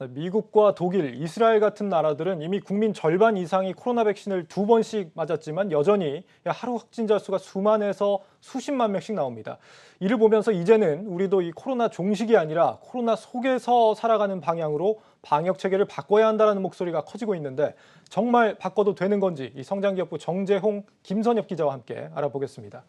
미국과 독일, 이스라엘 같은 나라들은 이미 국민 절반 이상이 코로나 백신을 2번씩 맞았지만 여전히 하루 확진자 수가 수만에서 수십만 명씩 나옵니다. 이를 보면서 이제는 우리도 이 코로나 종식이 아니라 코로나 속에서 살아가는 방향으로 방역 체계를 바꿔야 한다는 목소리가 커지고 있는데 정말 바꿔도 되는 건지 이 성장기업부 정재홍, 김선엽 기자와 함께 알아보겠습니다.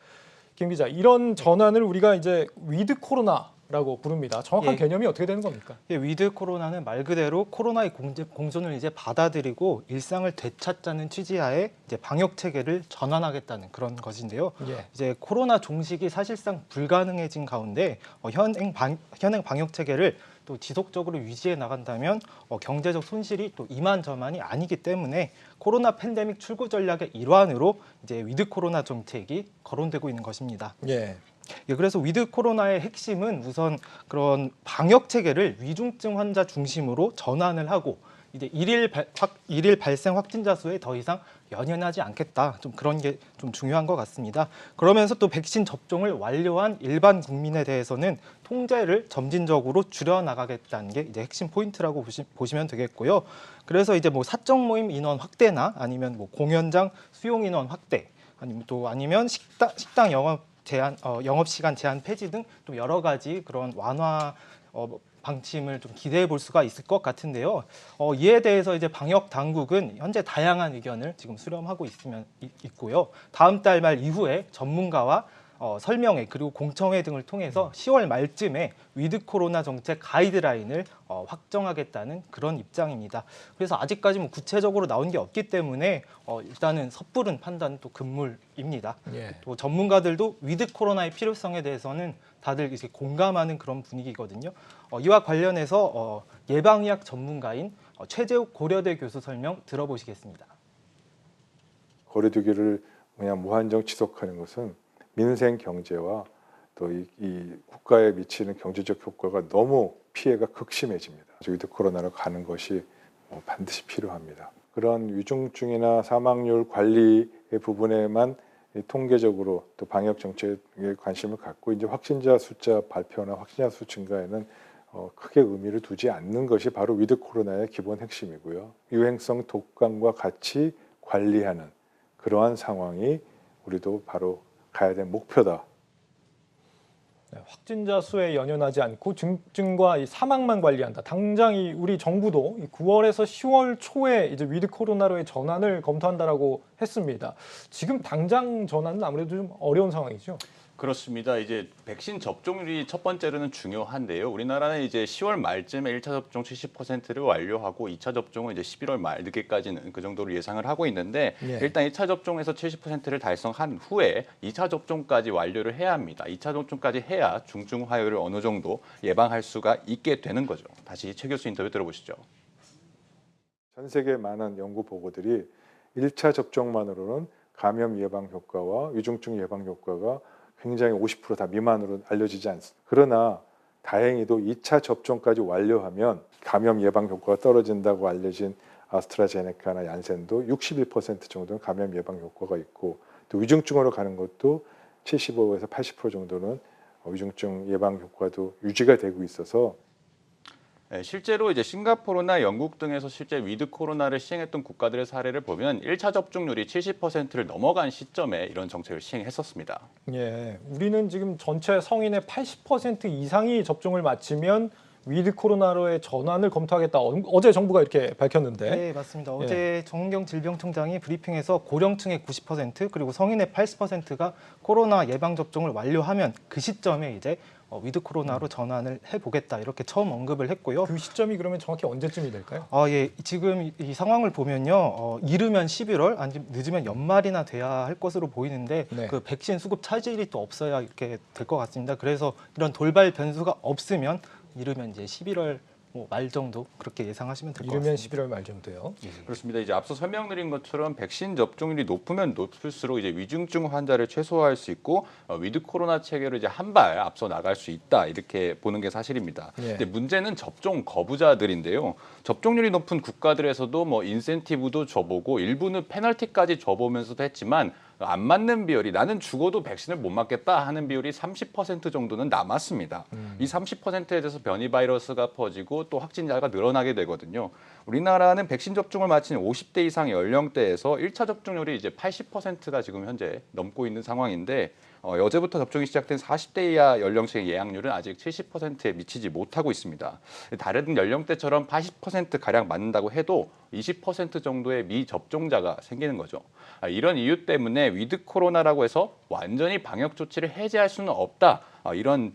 김 기자, 이런 전환을 우리가 이제 위드 코로나라고 부릅니다. 정확한 개념이 어떻게 되는 겁니까? 위드 코로나는 말 그대로 코로나의 공존을 이제 받아들이고 일상을 되찾자는 취지하에 이제 방역 체계를 전환하겠다는 그런 것인데요. 이제 코로나 종식이 사실상 불가능해진 가운데 현행 방역 체계를 또 지속적으로 유지해 나간다면 경제적 손실이 또 이만저만이 아니기 때문에 코로나 팬데믹 출구 전략의 일환으로 이제 위드 코로나 정책이 거론되고 있는 것입니다. 그래서 위드 코로나의 핵심은 우선 그런 방역 체계를 위중증 환자 중심으로 전환을 하고 이제 일일 발생 확진자 수에 더 이상 연연하지 않겠다. 좀 그런 게 좀 중요한 것 같습니다. 그러면서 또 백신 접종을 완료한 일반 국민에 대해서는 통제를 점진적으로 줄여나가겠다는 게 이제 핵심 포인트라고 보시면 되겠고요. 그래서 이제 뭐 사적 모임 인원 확대나 아니면 뭐 공연장 수용 인원 확대 아니면 식당 영업 시간 제한 폐지 등 또 여러 가지 그런 완화 방침을 좀 기대해 볼 수가 있을 것 같은데요. 이에 대해서 이제 방역 당국은 현재 다양한 의견을 지금 수렴하고 있고요. 다음 달 말 이후에 전문가와 설명회 그리고 공청회 등을 통해서 10월 말쯤에 위드 코로나 정책 가이드라인을 확정하겠다는 그런 입장입니다. 그래서 아직까지 뭐 구체적으로 나온 게 없기 때문에 일단은 섣부른 판단은 또 금물입니다. 또 전문가들도 위드 코로나의 필요성에 대해서는 다들 이제 공감하는 그런 분위기거든요. 이와 관련해서 예방의학 전문가인 최재욱 고려대 교수 설명 들어보시겠습니다. 거리두기를 그냥 무한정 지속하는 것은 민생 경제와 또 이 국가에 미치는 경제적 효과가 너무 피해가 극심해집니다. 위드 코로나로 가는 것이 반드시 필요합니다. 그런 위중증이나 사망률 관리의 부분에만 통계적으로 또 방역 정책에 관심을 갖고 이제 확진자 숫자 발표나 확진자 수 증가에는 크게 의미를 두지 않는 것이 바로 위드 코로나의 기본 핵심이고요. 유행성 독감과 같이 관리하는 그러한 상황이 우리도 바로 가야 될 목표다. 확진자 수에 연연하지 않고 중증과 이 사망만 관리한다. 당장 우리 정부도 9월에서 10월 초에 이제 위드 코로나로의 전환을 검토한다라고 했습니다. 지금 당장 전환은 아무래도 좀 어려운 상황이죠. 그렇습니다. 이제 백신 접종률이 첫 번째로는 중요한데요. 우리나라는 이제 10월 말쯤에 1차 접종 70%를 완료하고 2차 접종은 이제 11월 말 늦게까지는 그 정도로 예상을 하고 있는데 일단 1차 접종에서 70%를 달성한 후에 2차 접종까지 완료를 해야 합니다. 2차 접종까지 해야 중증 화요를 어느 정도 예방할 수가 있게 되는 거죠. 다시 최 교수 인터뷰 들어보시죠. 전 세계 많은 연구 보고들이 1차 접종만으로는 감염 예방 효과와 위중증 예방 효과가 굉장히 50% 미만으로 알려지지 않습니다. 그러나 다행히도 2차 접종까지 완료하면 감염 예방 효과가 떨어진다고 알려진 아스트라제네카나 얀센도 61% 정도는 감염 예방 효과가 있고 또 위중증으로 가는 것도 75에서 80% 정도는 위중증 예방 효과도 유지가 되고 있어서 실제로 이제 싱가포르나 영국 등에서 실제 위드 코로나를 시행했던 국가들의 사례를 보면 1차 접종률이 70%를 넘어간 시점에 이런 정책을 시행했었습니다. 우리는 지금 전체 성인의 80% 이상이 접종을 마치면 위드 코로나로의 전환을 검토하겠다. 어제 정부가 이렇게 밝혔는데. 네, 맞습니다. 어제 정은경 질병청장이 브리핑에서 고령층의 90% 그리고 성인의 80%가 코로나 예방 접종을 완료하면 그 시점에 이제 위드 코로나로 전환을 해보겠다 이렇게 처음 언급을 했고요. 그 시점이 그러면 정확히 언제쯤이 될까요? 지금 이 상황을 보면요, 이르면 11월, 아니면 늦으면 연말이나 돼야 할 것으로 보이는데 그 백신 수급 차질이 또 없어야 이렇게 될 것 같습니다. 그래서 이런 돌발 변수가 없으면 이르면 이제 11월 말 정도 그렇게 예상하시면 될 것 같습니다. 이르면 11월 말 정도요. 그렇습니다. 이제 앞서 설명드린 것처럼 백신 접종률이 높으면 높을수록 이제 위중증 환자를 최소화할 수 있고 위드 코로나 체계로 이제 한 발 앞서 나갈 수 있다 이렇게 보는 게 사실입니다. 근데 문제는 접종 거부자들인데요. 접종률이 높은 국가들에서도 인센티브도 줘보고 일부는 페널티까지 줘보면서도 했지만 안 맞는 비율이 나는 죽어도 백신을 못 맞겠다 하는 비율이 30% 정도는 남았습니다. 이 30%에 대해서 변이 바이러스가 퍼지고 또 확진자가 늘어나게 되거든요. 우리나라는 백신 접종을 마친 50대 이상 연령대에서 1차 접종률이 이제 80%가 지금 현재 넘고 있는 상황인데 어제부터 접종이 시작된 40대 이하 연령층의 예약률은 아직 70%에 미치지 못하고 있습니다. 다른 연령대처럼 80%가량 맞는다고 해도 20% 정도의 미접종자가 생기는 거죠. 이런 이유 때문에 위드 코로나라고 해서 완전히 방역 조치를 해제할 수는 없다. 이런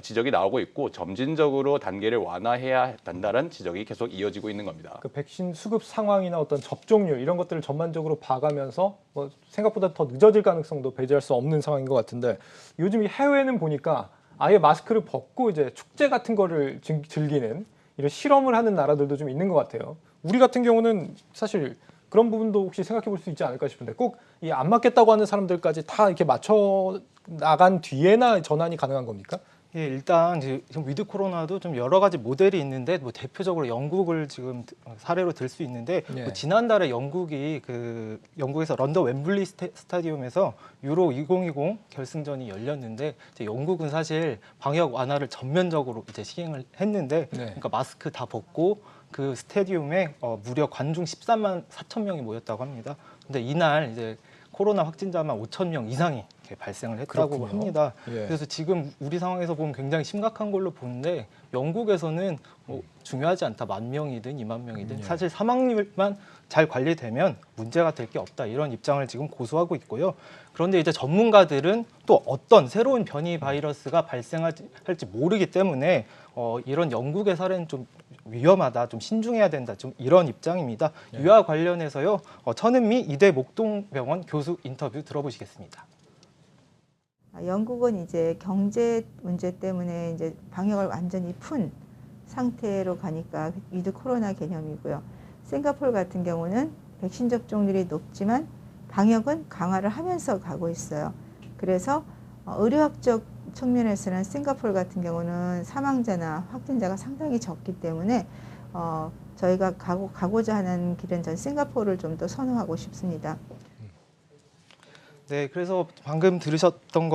지적이 나오고 있고 점진적으로 단계를 완화해야 한다는 지적이 계속 이어지고 있는 겁니다. 그 백신 수급 상황이나 어떤 접종률 이런 것들을 전반적으로 봐가면서 뭐 생각보다 더 늦어질 가능성도 배제할 수 없는 상황인 것 같은데 요즘 이 해외는 보니까 아예 마스크를 벗고 이제 축제 같은 거를 즐기는 이런 실험을 하는 나라들도 좀 있는 것 같아요. 우리 같은 경우는 사실 그런 부분도 혹시 생각해 볼 수 있지 않을까 싶은데 꼭 이 안 맞겠다고 하는 사람들까지 다 이렇게 맞춰 나간 뒤에나 전환이 가능한 겁니까? 예, 일단 지금 위드 코로나도 좀 여러 가지 모델이 있는데 뭐 대표적으로 영국을 지금 사례로 들 수 있는데 예. 뭐 지난달에 영국에서 런던 웸블리 스타디움에서 유로 2020 결승전이 열렸는데 이제 영국은 사실 방역 완화를 전면적으로 이제 시행을 했는데 네. 그러니까 마스크 다 벗고 그 스타디움에 무려 관중 13만 4천 명이 모였다고 합니다. 근데 이날 이제 코로나 확진자만 5천 명 이상이 이렇게 발생을 했다고 그렇군요. 합니다. 예. 그래서 지금 우리 상황에서 보면 굉장히 심각한 걸로 보는데 영국에서는 중요하지 않다. 10,000명이든 20,000명이든 예. 사실 사망률만 잘 관리되면 문제가 될 게 없다. 이런 입장을 지금 고수하고 있고요. 그런데 이제 전문가들은 또 어떤 새로운 변이 바이러스가 발생할지 모르기 때문에 이런 영국의 사례는 좀 위험하다, 좀 신중해야 된다, 좀 이런 입장입니다. 예. 이와 관련해서요, 천은미 이대 목동병원 교수 인터뷰 들어보시겠습니다. 영국은 이제 경제 문제 때문에 이제 방역을 완전히 푼 상태로 가니까 위드 코로나 개념이고요. 싱가포르 같은 경우는 백신 접종률이 높지만 방역은 강화를 하면서 가고 있어요. 그래서 의료학적 측면에서는 싱가포르 같은 경우는 사망자나 확진자가 상당히 적기 때문에 저희가 가고자 하는 길은 전 싱가포르를 좀 더 선호하고 싶습니다. 네, 그래서 방금 들으셨던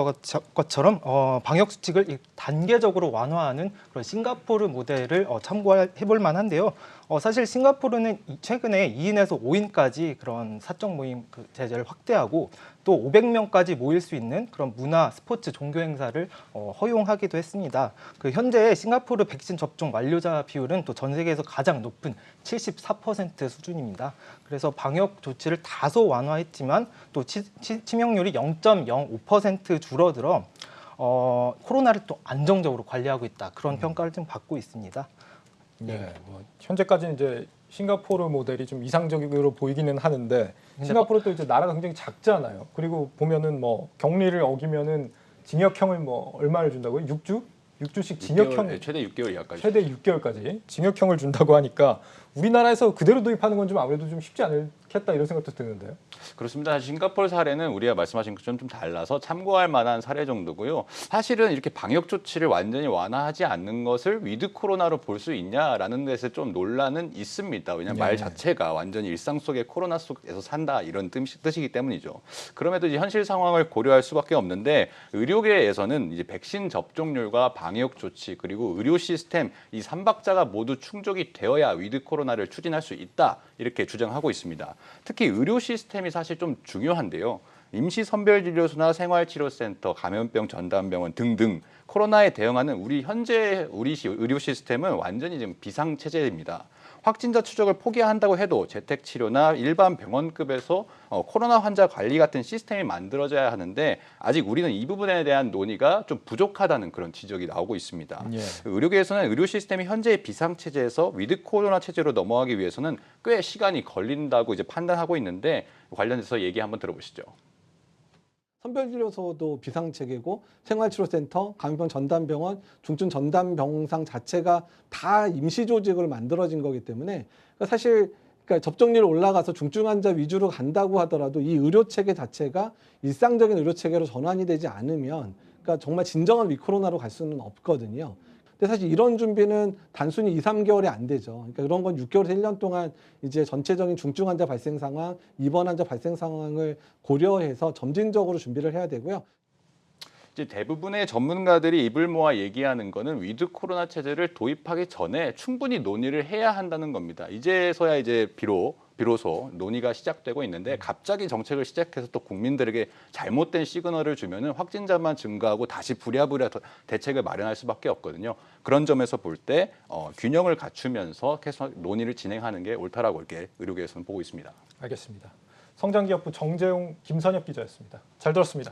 것처럼 방역 수칙을 단계적으로 완화하는 그런 싱가포르 모델을 참고해볼 만한데요. 사실 싱가포르는 최근에 2인에서 5인까지 그런 사적 모임 제재를 확대하고 또 500명까지 모일 수 있는 그런 문화, 스포츠, 종교 행사를 허용하기도 했습니다. 현재 싱가포르 백신 접종 완료자 비율은 또 전 세계에서 가장 높은 74% 수준입니다. 그래서 방역 조치를 다소 완화했지만 또 치명률이 0.05% 줄어들어 코로나를 또 안정적으로 관리하고 있다. 그런 평가를 좀 받고 있습니다. 네, 뭐 현재까지는 이제 싱가포르 모델이 좀 이상적으로 보이기는 하는데 싱가포르도 이제 나라가 굉장히 작잖아요. 그리고 보면은 뭐 격리를 어기면은 징역형을 뭐 얼마를 준다고요? 6주? 6주씩 징역형 6개월, 최대 6개월 이하까지. 최대 6개월까지 징역형을 준다고 하니까 우리나라에서 그대로 도입하는 건 좀 아무래도 좀 쉽지 않겠다 이런 생각도 드는데요. 그렇습니다. 싱가포르 사례는 우리가 말씀하신 것처럼 좀 달라서 참고할 만한 사례 정도고요. 사실은 이렇게 방역 조치를 완전히 완화하지 않는 것을 위드 코로나로 볼 수 있냐라는 데서 좀 논란은 있습니다. 왜냐하면 말 자체가 완전히 일상 속의 코로나 속에서 산다 이런 뜻이기 때문이죠. 그럼에도 이제 현실 상황을 고려할 수밖에 없는데 의료계에서는 이제 백신 접종률과 방역 조치 그리고 의료 시스템 이 3박자가 모두 충족이 되어야 위드 코로나를 추진할 수 있다 이렇게 주장하고 있습니다. 특히 의료 시스템이 사실 좀 중요한데요. 임시선별진료소나 생활치료센터, 감염병 전담병원 등등 코로나에 대응하는 우리 의료 시스템은 완전히 지금 비상체제입니다. 확진자 추적을 포기한다고 해도 재택치료나 일반 병원급에서 코로나 환자 관리 같은 시스템이 만들어져야 하는데 아직 우리는 이 부분에 대한 논의가 좀 부족하다는 그런 지적이 나오고 있습니다. 예. 의료계에서는 의료 시스템이 현재의 비상체제에서 위드 코로나 체제로 넘어가기 위해서는 꽤 시간이 걸린다고 이제 판단하고 있는데 관련해서 얘기 한번 들어보시죠. 선별진료소도 비상체계고 생활치료센터, 감염병 전담병원, 중증 전담병상 자체가 다 임시조직으로 만들어진 거기 때문에 사실 접종률이 올라가서 중증 환자 위주로 간다고 하더라도 이 의료체계 자체가 일상적인 의료체계로 전환이 되지 않으면 정말 진정한 위코로나로 갈 수는 없거든요. 근데 사실 이런 준비는 단순히 2, 3개월이 안 되죠. 그러니까 그런 건 6개월에서 1년 동안 이제 전체적인 중증 환자 발생 상황, 입원 환자 발생 상황을 고려해서 점진적으로 준비를 해야 되고요. 이제 대부분의 전문가들이 입을 모아 얘기하는 거는 위드 코로나 체제를 도입하기 전에 충분히 논의를 해야 한다는 겁니다. 이제서야 이제 비로소 논의가 시작되고 있는데 갑자기 정책을 시작해서 또 국민들에게 잘못된 시그널을 주면은 확진자만 증가하고 다시 부랴부랴 대책을 마련할 수밖에 없거든요. 그런 점에서 볼 때 균형을 갖추면서 계속 논의를 진행하는 게 옳다라고 이렇게 의료계에서는 보고 있습니다. 알겠습니다. 성장기업부 정재용, 김선엽 기자였습니다. 잘 들었습니다.